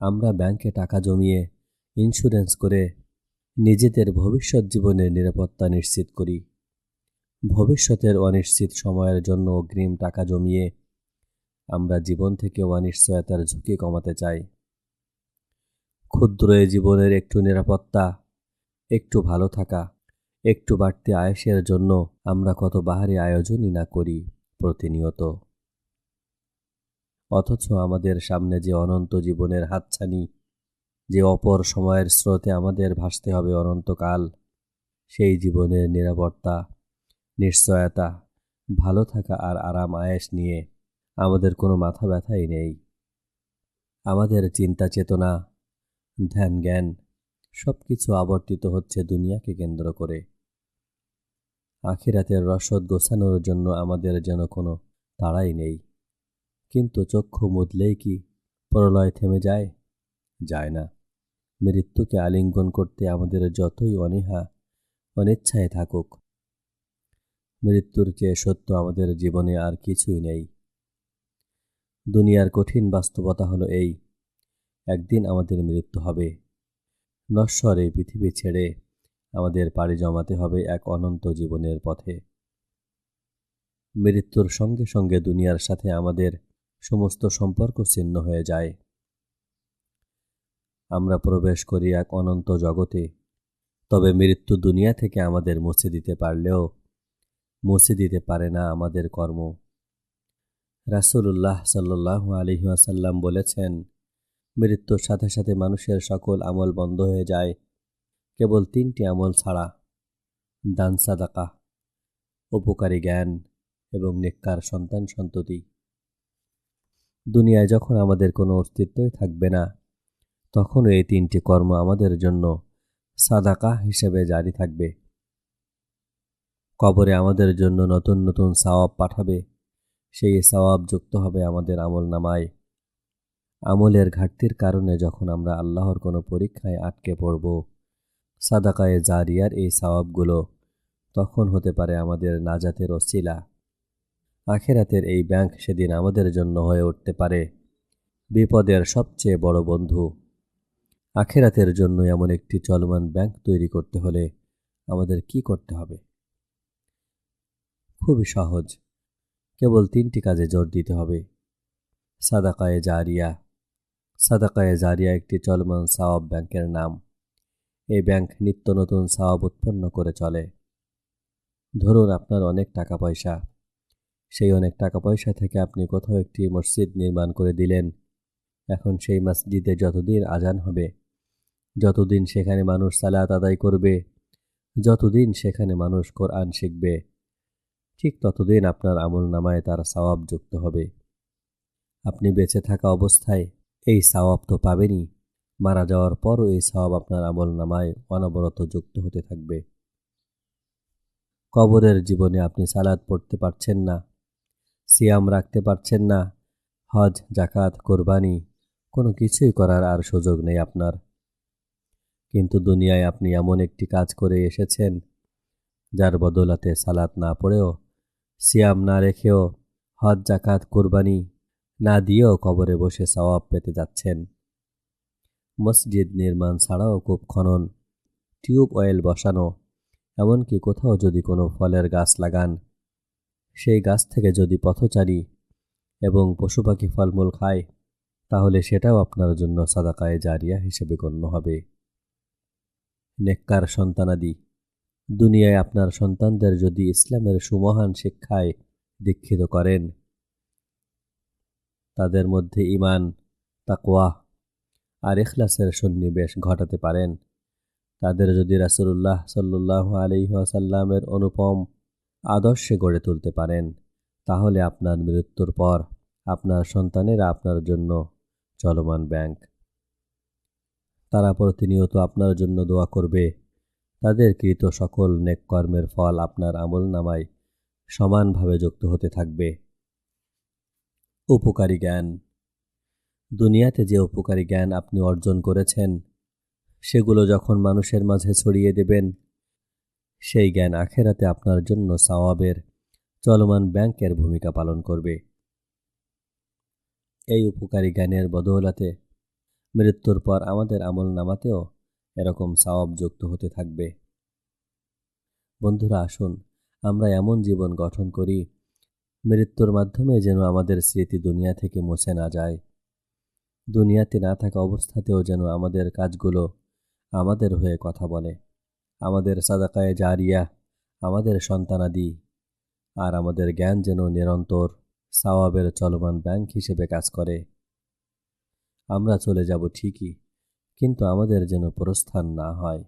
আমরা ব্যাংকে টাকা জমিয়ে ইন্স্যুরেন্স করে নিজেদের ভবিষ্যৎ জীবনের নিরাপত্তা নিশ্চিত করি। ভবিষ্যতের অনিশ্চিত সময়ের জন্য অগ্রিম টাকা জমিয়ে আমরা জীবন থেকে অনিশ্চয়তার ঝুঁকি কমাতে চাই। ক্ষুদ্র এই জীবনের একটু নিরাপত্তা, একটু ভালো থাকা, একটু বাড়তি আয়েশের জন্য আমরা কত বাহারি আয়োজনই না করি প্রতিনিয়ত। অথচ আমাদের সামনে যে অনন্ত জীবনের হাতছানি, যে অপর সময়ের স্রোতে আমাদের ভাসতে হবে অনন্তকাল, সেই জীবনের নিরাপত্তা, নিশ্চয়তা, ভালো থাকা আর আরাম আয়েশ নিয়ে আমাদের কোনো মাথা ব্যথাই নেই। আমাদের চিন্তা চেতনা, ধ্যান জ্ঞান সবকিছু আবর্তিত হচ্ছে দুনিয়াকে কেন্দ্র করে। আখিরাতের রসদ গোছানোর জন্য আমাদের যেন কোনো তাড়াই নেই। কিন্তু চক্ষু মুদলেই কি প্রলয় থেমে যায়? যায় না। মৃত্যুকে আলিঙ্গন করতে আমাদের যতই অনীহা অনিচ্ছায় থাকুক, মৃত্যুর চেয়ে সত্য আমাদের জীবনে আর কিছুই নেই। দুনিয়ার কঠিন বাস্তবতা হলো এই, একদিন আমাদের মৃত্যু হবে। নশ্বর এই পৃথিবী ছেড়ে আমাদের পাড়ি জমাতে হবে এক অনন্ত জীবনের পথে। মৃত্যুর সঙ্গে সঙ্গে দুনিয়ার সাথে আমাদের সমস্ত সম্পর্ক ছিন্ন হয়ে যায়। আমরা প্রবেশ করি এক অনন্ত জগতে। তবে মৃত্যু দুনিয়া থেকে আমাদের মুছে দিতে পারলেও মুছে দিতে পারে না আমাদের কর্ম। রাসূলুল্লাহ সাল্লাল্লাহু আলাইহি ওয়াসাল্লাম বলেছেন, মৃত্যুর সাথে সাথে মানুষের সকল আমল বন্ধ হয়ে যায়, কেবল 3টি আমল ছাড়া: দান সাদাকা, উপকারী জ্ঞান এবং নেককার সন্তান সন্ততি। দুনিয়ায় যখন আমাদের কোনো অস্তিত্বই থাকবে না, তখন এই 3টি কর্ম আমাদের জন্য সাদাকা হিসেবে জারি থাকবে। কবরে আমাদের জন্য নতুন নতুন সওয়াব পাঠাবে, সেই সওয়াব যুক্ত হবে আমাদের আমল নামায়। আমলের ঘাটতির কারণে যখন আমরা আল্লাহর কোনো পরীক্ষায় আটকে পড়ব, সাদাকায়ে জারিয়ার এই সওয়াবগুলো তখন হতে পারে আমাদের নাজাতের ওসিলা। আখিরাতের এই ব্যাংক সেদিন আমাদের জন্য হয়ে উঠতে পারে বিপদের সবচেয়ে বড় বন্ধু। আখিরাতের জন্য এমন একটি চলমান ব্যাংক তৈরি করতে হলে আমাদের কি করতে হবে? খুবই সহজ, কেবল 3টি কাজে জোর দিতে হবে। সাদাকায়ে জারিয়া। সাদাকায়ে জারিয়া একটি চলমান সওয়াব ব্যাংকের নাম। এই ব্যাংক নিত্য নতুন সওয়াব উৎপন্ন করে চলে। ধরুন আপনার অনেক টাকা পয়সা, সেই অনেক টাকা পয়সা থেকে আপনি কোথাও একটি মসজিদ নির্মাণ করে দিলেন। এখন সেই মসজিদে যতদিন আজান হবে, যতদিন সেখানে মানুষ সালাত আদায় করবে, যতদিন সেখানে মানুষ কোরআন শিখবে, ঠিক ততদিন আপনার আমল নামায় তার সওয়াব যুক্ত হবে। আপনি বেঁচে থাকা অবস্থায় এই সওয়াব তো পাবেনই, মারা যাওয়ার পরও এই সওয়াব আপনার আমল নামায় অনবরত যুক্ত হতে থাকবে। কবরের জীবনে আপনি সালাত পড়তে পারছেন না, সিয়াম রাখতে পারছেন না, হজ, জাকাত, কোরবানি কোনো কিছুই করার আর সুযোগ নেই আপনার। কিন্তু দুনিয়ায় আপনি এমন একটি কাজ করে এসেছেন, যার বদলাতে সালাত না পড়েও, সিয়াম না রেখেও, হজ, জাকাত, কোরবানি না দিয়েও কবরে বসে সওয়াব পেতে যাচ্ছেন। মসজিদ নির্মাণ ছাড়াও কূপ খনন, টিউব ওয়েল বসানো, এমনকি কোথাও যদি কোনো ফলের গাছ লাগান, সেই গাছ থেকে যদি পথচারী এবং পশু পাখি ফলমূল খায়, তাহলে সেটাও আপনার জন্য সাদাকায়ে জারিয়া হিসেবে গণ্য হবে। নেককার সন্তানাদি। দুনিয়ায় আপনার সন্তানদের যদি ইসলামের সুমহান শিক্ষায় দীক্ষিত করেন, তাদের মধ্যে ঈমান, তাকওয়া আর ইখলাসের সন্নিবেশ ঘটাতে পারেন, তাদের যদি রাসূলুল্লাহ সাল্লাল্লাহু আলাইহি ওয়াসাল্লামের অনুপম আদর্শে গড়ে তুলতে পারেন, তাহলে আপনার মৃত্যুর পর আপনার সন্তানেরা আপনার জন্য চলমান ব্যাংক। তারা প্রতিনিয়ত আপনার জন্য দোয়া করবে। তাদের কৃত সকল নেক কর্মের ফল আপনার আমল নামায় সমানভাবে যুক্ত হতে থাকবে। উপকারী জ্ঞান। দুনিয়াতে যে উপকারী জ্ঞান আপনি অর্জন করেছেন, সেগুলো যখন মানুষের মাঝে ছড়িয়ে দেবেন, সেই জ্ঞান আখেরাতে আপনার জন্য সওয়াবের চলমান ব্যাংকের ভূমিকা পালন করবে। এই উপকারী জ্ঞানের বদৌলতে মৃত্যুর পর আমাদের আমলনামাতেও এরকম সওয়াব যুক্ত হতে থাকবে। বন্ধুরা, আসুন আমরা এমন জীবন গঠন করি, মৃত্যুর মাধ্যমে যেন আমাদের স্মৃতি দুনিয়া থেকে মুছে না যায়। দুনিয়াতে না থাকা অবস্থাতেও যেন আমাদের কাজগুলো আমাদের হয়ে কথা বলে। আমাদের সাদাকায়ে জারিয়া, আমাদের সন্তানাদি আর আমাদের জ্ঞান যেন নিরন্তর সওয়াবের চলমান ব্যাংক হিসেবে কাজ করে। আমরা চলে যাব ঠিকই, কিন্তু আমাদের যেন প্রস্থান না হয়।